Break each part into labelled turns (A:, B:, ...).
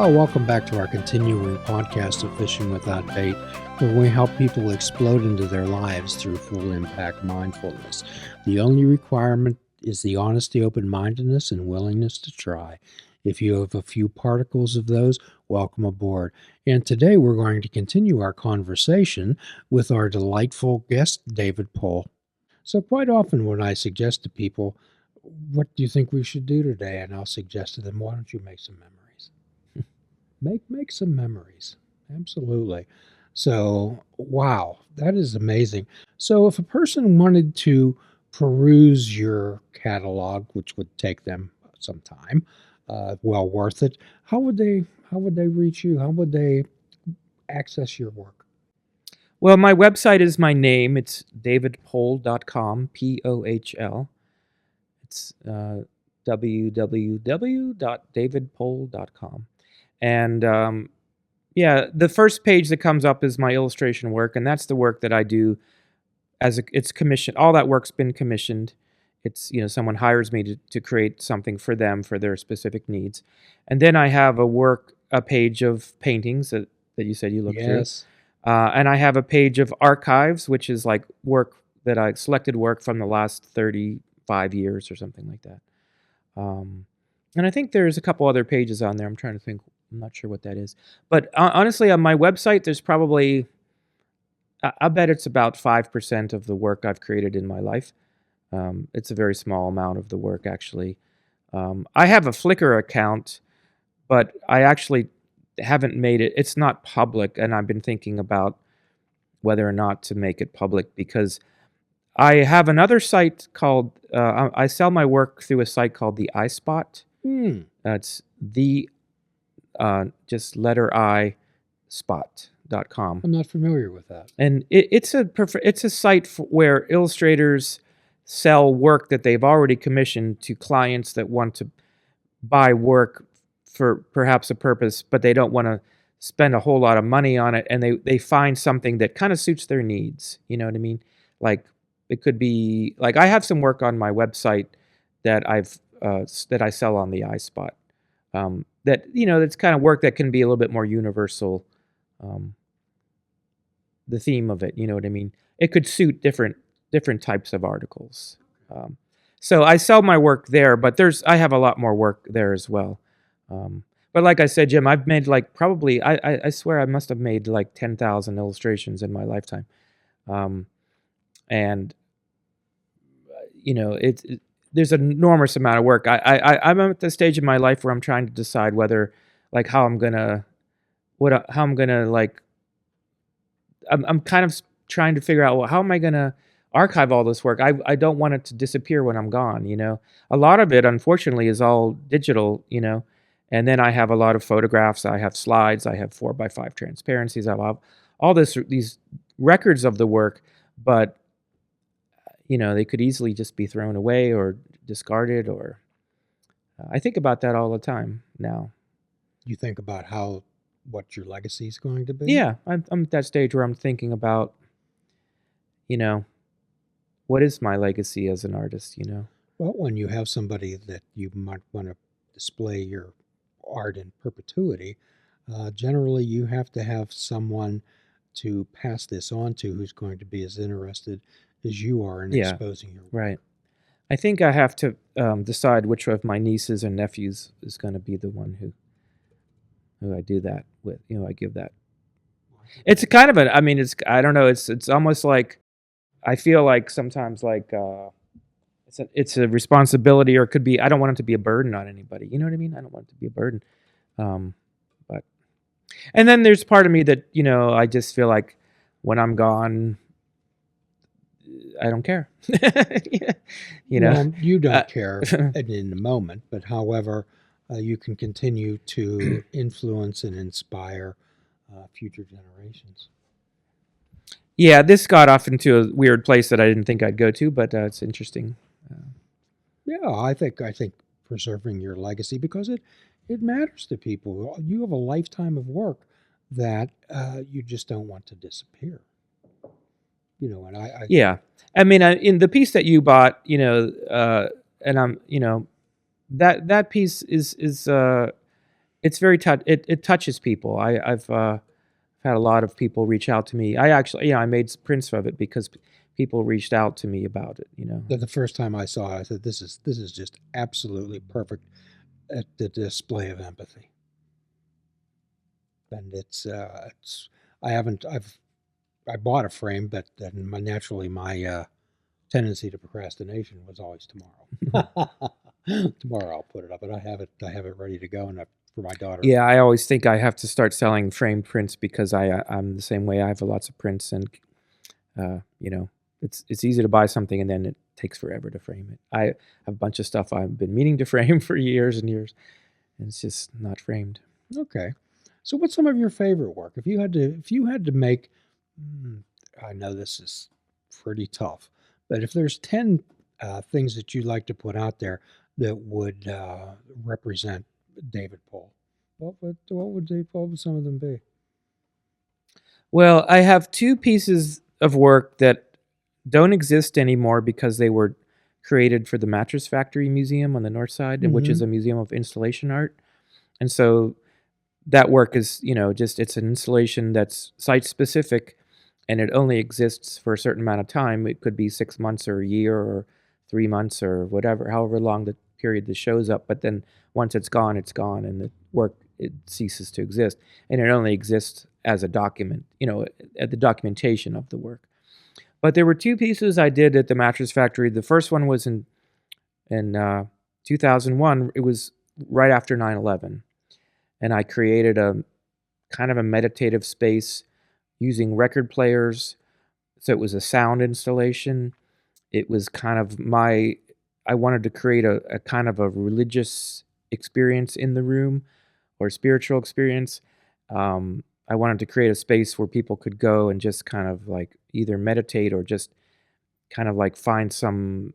A: Well, welcome back to our continuing podcast of Fishing Without Bait, where we help people explode into their lives through full impact mindfulness. The only requirement is the honesty, open-mindedness, and willingness to try. If you have a few particles of those, welcome aboard. And today we're going to continue our conversation with our delightful guest, David Pohl. So quite often when I suggest to people, what do you think we should do today? And I'll suggest to them, why don't you make some memories? Make some memories. Absolutely. So, wow, that is amazing. So if a person wanted to peruse your catalog, which would take them some time, well worth it, how would they reach you? How would they access your work?
B: Well, my website is my name. It's davidpohl.com, Pohl. It's www.davidpohl.com. And the first page that comes up is my illustration work, and that's the work that I do it's commissioned. All that work's been commissioned. It's, someone hires me to create something for them for their specific needs. And then I have a page of paintings that you said you looked through.
A: Yes.
B: And I have a page of archives, which is like work that I selected work from the last 35 years or something like that. And I think there's a couple other pages on there. I'm trying to think. I'm not sure what that is. But honestly, on my website, there's probably, I bet it's about 5% of the work I've created in my life. It's a very small amount of the work, actually. I have a Flickr account, but I actually haven't made it. It's not public, and I've been thinking about whether or not to make it public because I have another site called, I sell my work through a site called the iSpot. It's just letter I spot.com.
A: I'm not familiar with that.
B: And it's a site where illustrators sell work that they've already commissioned to clients that want to buy work for perhaps a purpose, but they don't want to spend a whole lot of money on it, and they find something that kind of suits their needs. You know what I mean? Like it could be like I have some work on my website that that I sell on the iSpot. That's kind of work that can be a little bit more universal. The theme of it, you know what I mean? It could suit different types of articles. So I sell my work there, but I have a lot more work there as well. But like I said, Jim, I've made like probably, I swear I must have made like 10,000 illustrations in my lifetime. And there's an enormous amount of work. I'm at the stage in my life where I'm trying to decide whether, like, I'm kind of trying to figure out, well, how am I going to archive all this work? I don't want it to disappear when I'm gone. A lot of it, unfortunately, is all digital. And then I have a lot of photographs. I have slides. I have 4x5 transparencies. I have all these records of the work, but they could easily just be thrown away or discarded. Or I think about that all the time now.
A: You think about what your legacy is going to be?
B: Yeah, I'm at that stage where I'm thinking about, what is my legacy as an artist?
A: Well, when you have somebody that you might want to display your art in perpetuity, generally you have to have someone to pass this on to who's going to be as interested as you are in exposing your work.
B: Right. I think I have to decide which of my nieces and nephews is going to be the one who I do that with. I give that. It's a kind of I don't know. It's almost like I feel like sometimes like it's a responsibility, or it could be. I don't want it to be a burden on anybody. You know what I mean? I don't want it to be a burden. And then there's part of me that I just feel like when I'm gone, I don't care.
A: Well, you don't care in the moment, but however, you can continue to influence and inspire future generations.
B: Yeah, this got off into a weird place that I didn't think I'd go to, but it's interesting.
A: Yeah, I think preserving your legacy, because it matters to people. You have a lifetime of work that you just don't want to disappear. And I
B: yeah, I mean, in the piece that you bought, and I'm, that piece is it's very it touches people. I've had a lot of people reach out to me. I actually, I made prints of it because people reached out to me about it.
A: The first time I saw it, I said, "This is just absolutely perfect at the display of empathy." And it's I haven't I bought a frame, but then naturally my tendency to procrastination was always tomorrow. Tomorrow I'll put it up, and I have it ready to go, and for my daughter.
B: Yeah, I always think I have to start selling framed prints because I'm the same way. I have lots of prints, and it's easy to buy something and then it takes forever to frame it. I have a bunch of stuff I've been meaning to frame for years and years, and it's just not framed.
A: Okay. So what's some of your favorite work? If you had to make, I know this is pretty tough, but if there's 10 things that you'd like to put out there that would represent David Pohl, what would some of them be?
B: Well, I have two pieces of work that don't exist anymore because they were created for the Mattress Factory Museum on the north side, which is a museum of installation art. And so that work is, it's an installation that's site specific, and it only exists for a certain amount of time. It could be 6 months or a year or 3 months or whatever, however long the period this shows up. But then once it's gone, and the work, it ceases to exist. And it only exists as a document, at the documentation of the work. But there were two pieces I did at the Mattress Factory. The first one was in 2001. It was right after 9/11. And I created a kind of a meditative space using record players. So it was a sound installation. It was kind of I wanted to create a kind of a religious experience in the room, or spiritual experience. I wanted to create a space where people could go and just kind of like either meditate or just kind of like find some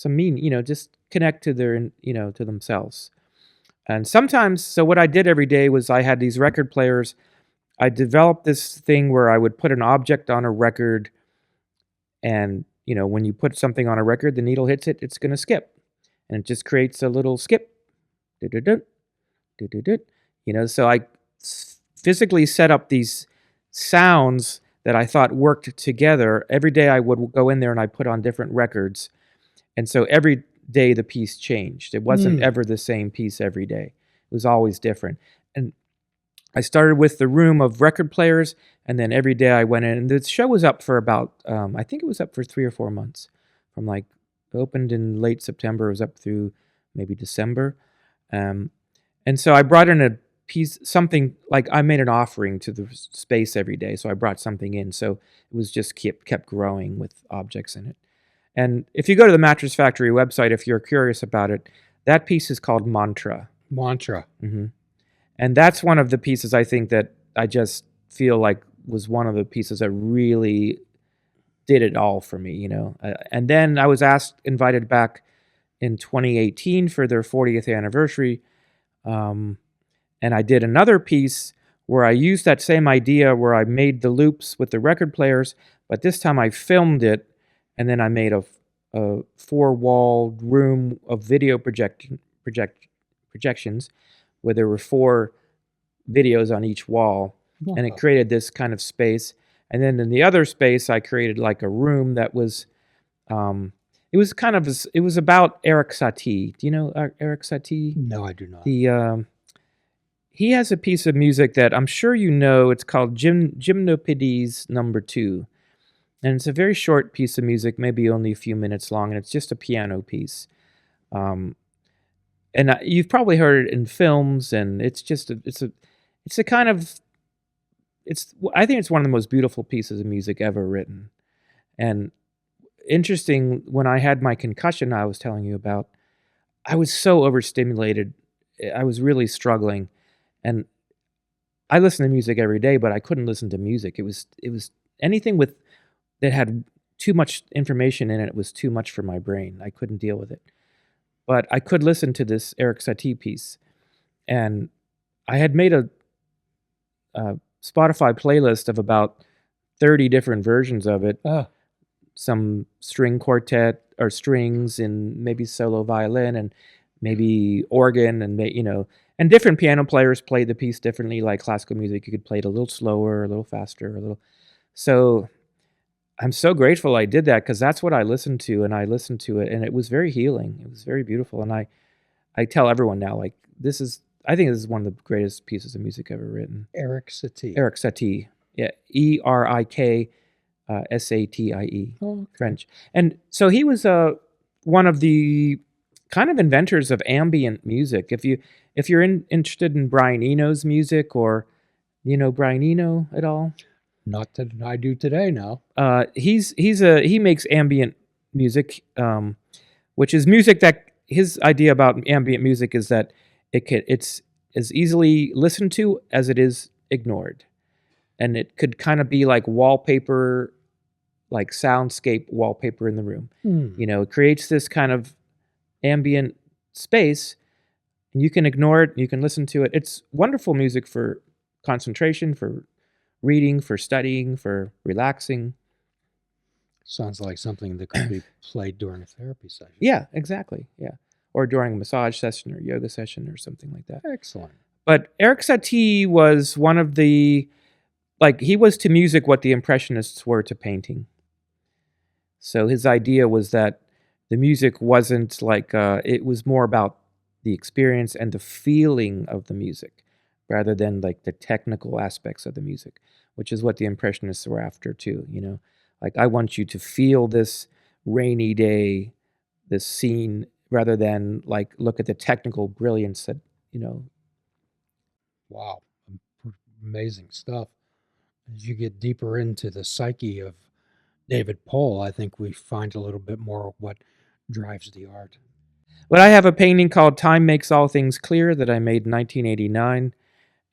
B: meaning, just connect to to themselves. And sometimes, so what I did every day was I had these record players. I developed this thing where I would put an object on a record, and when you put something on a record, the needle hits it, it's going to skip, and it just creates a little skip. So I physically set up these sounds that I thought worked together. Every day I would go in there and I put on different records, and so every day the piece changed. It wasn't ever the same piece every day. It was always different. And I started with the room of record players, and then every day I went in. And the show was up for about, I think it was up for 3 or 4 months. From like, opened in late September, it was up through maybe December. And so I brought in a piece, something like I made an offering to the space every day. So I brought something in. So it was just kept growing with objects in it. And if you go to the Mattress Factory website, if you're curious about it, that piece is called Mantra.
A: Mantra.
B: Mm-hmm. And that's one of the pieces I think that I just feel like was one of the pieces that really did it all for me, And then I was invited back in 2018 for their 40th anniversary. And I did another piece where I used that same idea where I made the loops with the record players, but this time I filmed it. And then I made a 4-walled room of video projections where there were 4 videos on each wall. Wow. And it created this kind of space. And then in the other space, I created like a room that was, it was about Eric Satie. Do you know Eric Satie?
A: No, I do not.
B: He has a piece of music that I'm sure you know. It's called Gymnopédies No. 2. And it's a very short piece of music, maybe only a few minutes long, and it's just a piano piece. And you've probably heard it in films, and I think it's one of the most beautiful pieces of music ever written. And interesting, when I had my concussion I was telling you about, I was so overstimulated. I was really struggling, and I listen to music every day, but I couldn't listen to music. It was anything that had too much information in it. It was too much for my brain. I couldn't deal with it. But I could listen to this Eric Satie piece. And I had made a Spotify playlist of about 30 different versions of it. Some string quartet or strings and maybe solo violin and maybe organ, and and different piano players play the piece differently. Like classical music, you could play it a little slower, a little faster, a little. So I'm so grateful I did that, because that's what I listened to, and I listened to it, and it was very healing. It was very beautiful, and I tell everyone now, like, I think this is one of the greatest pieces of music ever written.
A: Eric Satie.
B: Eric Satie, yeah, Erik Satie,
A: Oh, okay.
B: French, and so he was one of the kind of inventors of ambient music. If you're interested in Brian Eno's music, or Brian Eno at all.
A: Not that I do today now.
B: He makes ambient music, which is music that his idea about ambient music is that it's as easily listened to as it is ignored, and it could kind of be like wallpaper, like soundscape wallpaper in the room. It creates this kind of ambient space, and you can ignore it, you can listen to it. It's wonderful music for concentration, for reading, for studying, for relaxing.
A: Sounds like something that could be played during a therapy session.
B: Yeah, exactly. Yeah. Or during a massage session or yoga session or something like that.
A: Excellent.
B: But Eric Satie was one of the, he was to music what the Impressionists were to painting. So his idea was that the music wasn't it was more about the experience and the feeling of the music, rather than like the technical aspects of the music, which is what the Impressionists were after too. Like, I want you to feel this rainy day, this scene, rather than like look at the technical brilliance that.
A: Wow, amazing stuff. As you get deeper into the psyche of David Pohl, I think we find a little bit more of what drives the art.
B: But I have a painting called Time Makes All Things Clear that I made in 1989,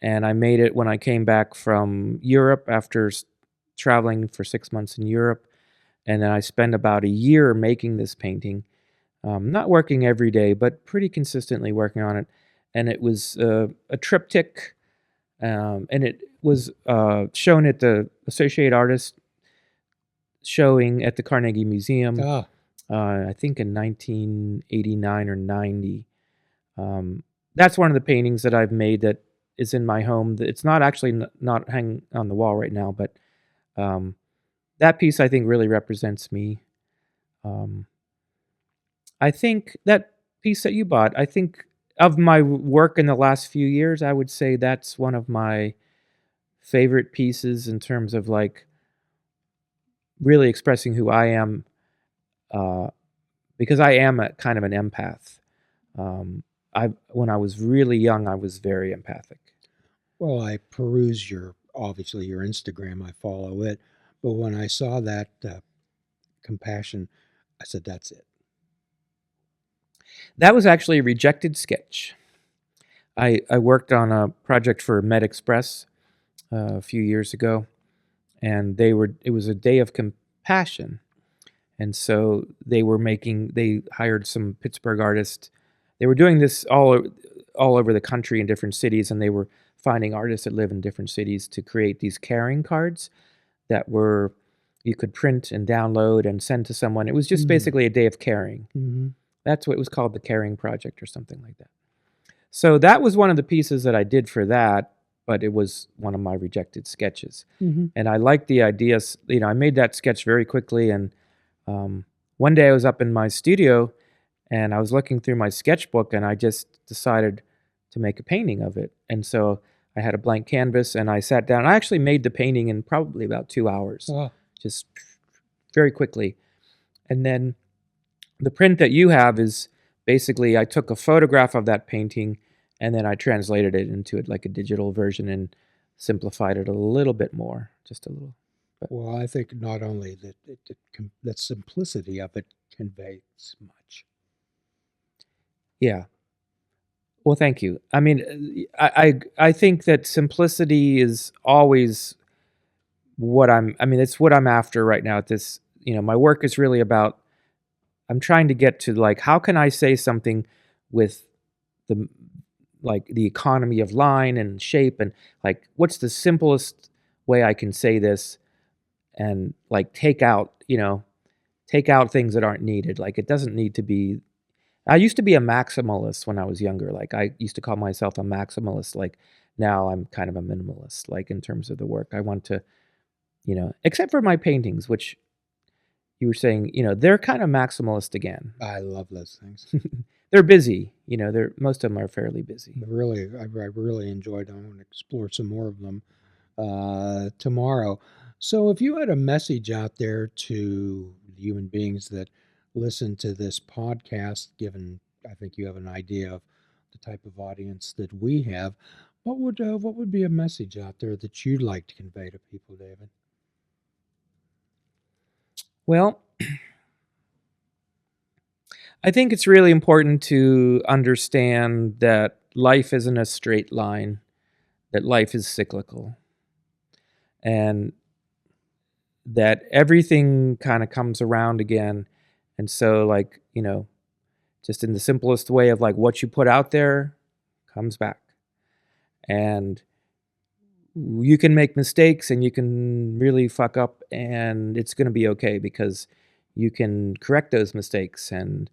B: and I made it when I came back from Europe after traveling for 6 months in Europe, and then I spent about a year making this painting, not working every day, but pretty consistently working on it. And it was a triptych, and it was shown at the Associated Artists showing at the Carnegie Museum, I think in 1989 or 90. That's one of the paintings that I've made that is in my home. It's not actually not hanging on the wall right now, but that piece, I think, really represents me. I think that piece that you bought, I think of my work in the last few years, I would say that's one of my favorite pieces in terms of like really expressing who I am, because I am a kind of an empath. When I was really young, I was very empathic.
A: Well, I peruse obviously your Instagram. I follow it, but when I saw that compassion, I said, "That's it."
B: That was actually a rejected sketch. I worked on a project for MedExpress a few years ago, and it was a day of compassion, and so they hired some Pittsburgh artists. They were doing this all over the country in different cities, and they were finding artists that live in different cities to create these caring cards that you could print and download and send to someone. It was just basically a day of caring.
A: Mm-hmm.
B: That's what it was called, the Caring Project or something like that. So that was one of the pieces that I did for that, but it was one of my rejected sketches.
A: Mm-hmm.
B: And I liked the ideas. I made that sketch very quickly, and one day I was up in my studio, and I was looking through my sketchbook, and I just decided to make a painting of it. And so I had a blank canvas, and I sat down. I actually made the painting in probably about 2 hours, just very quickly. And then the print that you have is basically, I took a photograph of that painting, and then I translated it into like a digital version and simplified it a little bit more, just a little.
A: Well, I think not only that the simplicity of it conveys much.
B: Yeah. Well, thank you. I mean, I think that simplicity is always it's what I'm after right now at this. My work is really about, I'm trying to get to like, how can I say something with the economy of line and shape, and like, what's the simplest way I can say this, and like take out things that aren't needed. Like, it doesn't need to be I used to be a maximalist when I was younger. Like I used to call myself a maximalist. Like now I'm kind of a minimalist, like in terms of the work. I want to, except for my paintings, which you were saying, they're kind of maximalist again.
A: I love those things.
B: They're busy, most of them are fairly busy.
A: I really enjoyed them. I'm going to explore some more of them tomorrow. So if you had a message out there to human beings that listen to this podcast, given I think you have an idea of the type of audience that we have, what would be a message out there that you'd like to convey to people, David?
B: Well, I think it's really important to understand that life isn't a straight line, that life is cyclical, and that everything kind of comes around again. And so, like, just in the simplest way of like what you put out there comes back. And you can make mistakes and you can really fuck up, and it's going to be okay because you can correct those mistakes. And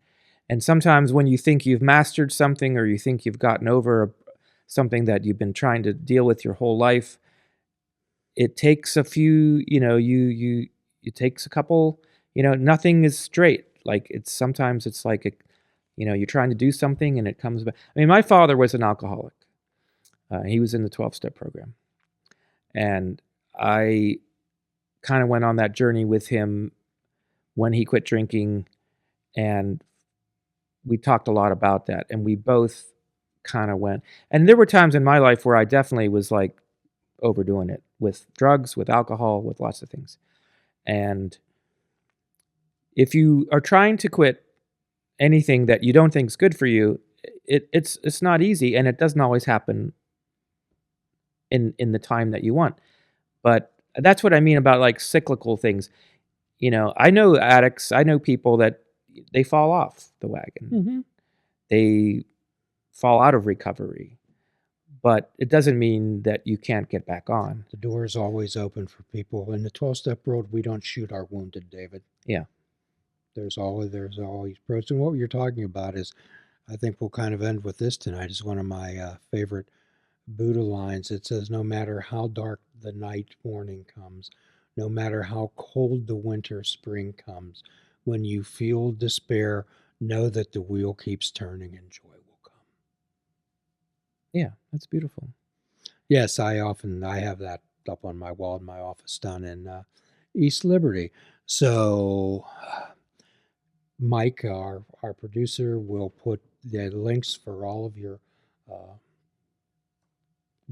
B: sometimes when you think you've mastered something or you think you've gotten over something that you've been trying to deal with your whole life, it takes a few, it takes a couple, nothing is straight. Like sometimes it's like, you're trying to do something and it comes back. I mean, my father was an alcoholic. He was in the 12-step program. And I kind of went on that journey with him when he quit drinking, and we talked a lot about that, and we both kind of went. And there were times in my life where I definitely was like overdoing it with drugs, with alcohol, with lots of things. And if you are trying to quit anything that you don't think is good for you, it's not easy, and it doesn't always happen in the time that you want. But that's what I mean about like cyclical things. I know addicts, I know people that they fall off the wagon.
A: Mm-hmm.
B: They fall out of recovery. But it doesn't mean that you can't get back on.
A: The door is always open for people. In the 12-step world, we don't shoot our wounded, David.
B: Yeah.
A: There's always pros. And what you're talking about is, I think we'll kind of end with this tonight, is one of my favorite Buddha lines. It says, no matter how dark the night morning comes, no matter how cold the winter spring comes, when you feel despair, know that the wheel keeps turning and joy will come.
B: Yeah, that's beautiful.
A: Yes, I have that up on my wall in my office down in East Liberty. So Mike, our producer, will put the links for all of your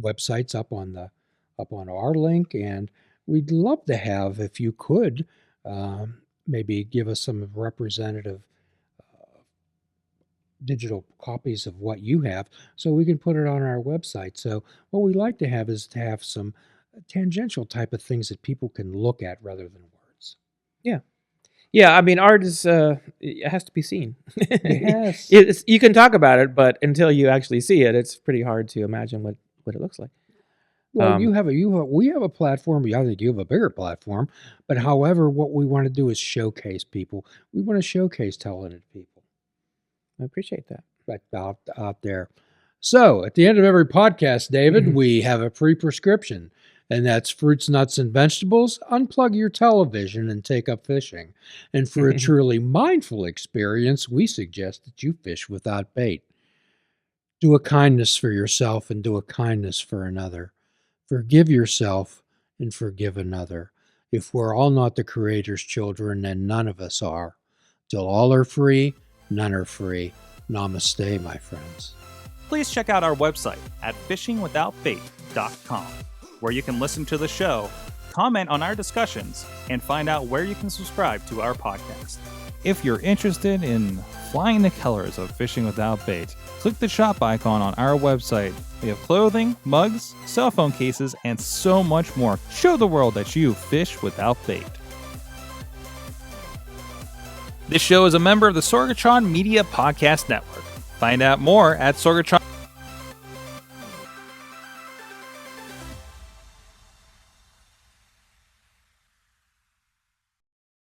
A: websites up on our link, and we'd love to have, if you could, maybe give us some representative digital copies of what you have so we can put it on our website. So what we like to have is to have some tangential type of things that people can look at rather than words.
B: Yeah, I mean, art is it has to be seen.
A: Yes.
B: You can talk about it, but until you actually see it, it's pretty hard to imagine what it looks like.
A: Well, we have a platform. I think you have a bigger platform. But however, what we want to do is showcase people. We want to showcase talented people.
B: I appreciate that.
A: Right out there. So at the end of every podcast, David, we have a free prescription, and that's fruits, nuts, and vegetables. Unplug your television and take up fishing. And for a truly mindful experience, we suggest that you fish without bait. Do a kindness for yourself and do a kindness for another. Forgive yourself and forgive another. If we're all not the Creator's children, then none of us are. Till all are free, none are free. Namaste, my friends.
C: Please check out our website at fishingwithoutbait.com, where you can listen to the show, comment on our discussions, and find out where you can subscribe to our podcast. If you're interested in flying the colors of Fishing Without Bait, click the shop icon on our website. We have clothing, mugs, cell phone cases, and so much more. Show the world that you fish without bait. This show is a member of the Sorgatron Media Podcast Network. Find out more at Sorgatron.